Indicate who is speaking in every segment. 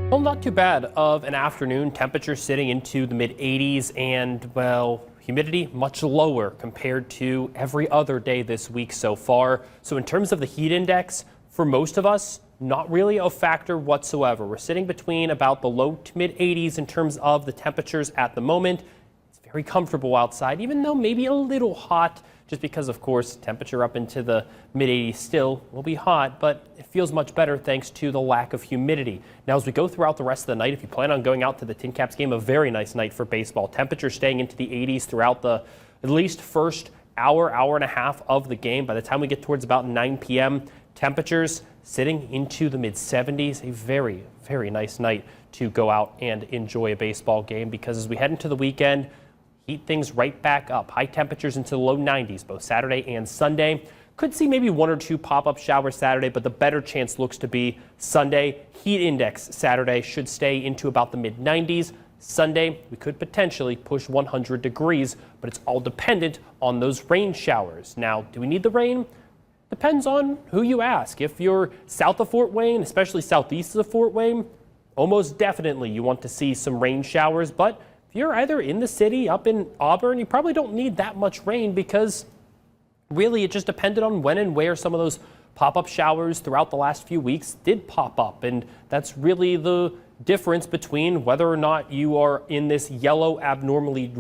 Speaker 1: Well, not too bad of an afternoon. Temperature sitting into the mid 80s and, well, humidity much lower compared to every other day this week so far. So in terms of the heat index, for most of us, not really a factor whatsoever. We're sitting between about the low to mid 80s in terms of the temperatures at the moment. It's very comfortable outside, even though maybe a little hot, just because, of course, temperature up into the mid 80s still will be hot, but it feels much better thanks to the lack of humidity. Now, as we go throughout the rest of the night, if you plan on going out to the Tin Caps game, a very nice night for baseball. Temperature staying into the 80s throughout the at least first hour and a half of the game. By the time we get towards about 9 p.m., temperatures sitting into the mid 70s. A very, very nice night to go out and enjoy a baseball game, because as we head into the weekend, heat things right back up. High temperatures into the low 90s, both Saturday and Sunday. Could see maybe one or two pop-up showers Saturday, but the better chance looks to be Sunday. Heat index Saturday should stay into about the mid 90s. Sunday, we could potentially push 100 degrees, but it's all dependent on those rain showers. Now, do we need the rain? Depends on who you ask. If you're south of Fort Wayne, especially southeast of Fort Wayne, almost definitely you want to see some rain showers, but if you're either in the city, up in Auburn, you probably don't need that much rain, because really it just depended on when and where some of those pop-up showers throughout the last few weeks did pop up. And that's really the difference between whether or not you are in this yellow abnormally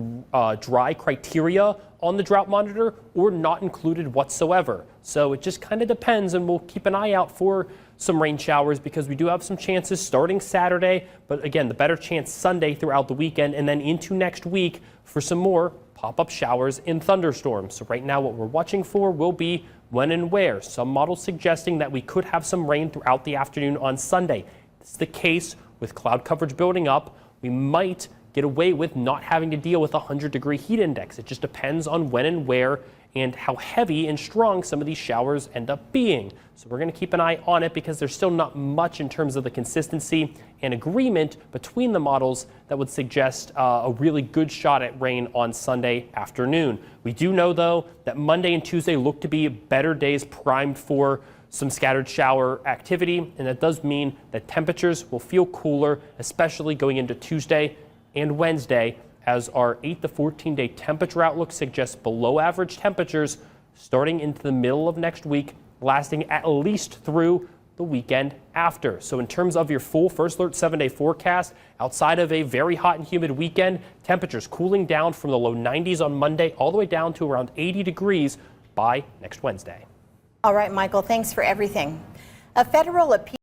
Speaker 1: dry criteria on the drought monitor or not included whatsoever. So it just kind of depends, and we'll keep an eye out for some rain showers, because we do have some chances starting Saturday, but again, the better chance Sunday throughout the weekend, and then into next week for some more pop-up showers and thunderstorms. So right now what we're watching for will be when and where. Some models suggesting that we could have some rain throughout the afternoon on Sunday. This is the case with cloud coverage building up. We might get away with not having to deal with a 100-degree heat index. It just depends on when and where and how heavy and strong some of these showers end up being. So we're going to keep an eye on it, because there's still not much in terms of the consistency and agreement between the models that would suggest a really good shot at rain on Sunday afternoon. We do know, though, that Monday and Tuesday look to be better days, primed for some scattered shower activity, and that does mean that temperatures will feel cooler, especially going into Tuesday and Wednesday, as our 8 to 14-day temperature outlook suggests below average temperatures starting into the middle of next week, lasting at least through the weekend after. So in terms of your full First Alert 7-day forecast, outside of a very hot and humid weekend, temperatures cooling down from the low 90s on Monday all the way down to around 80 degrees by next Wednesday.
Speaker 2: All right, Michael, thanks for everything. A federal appeal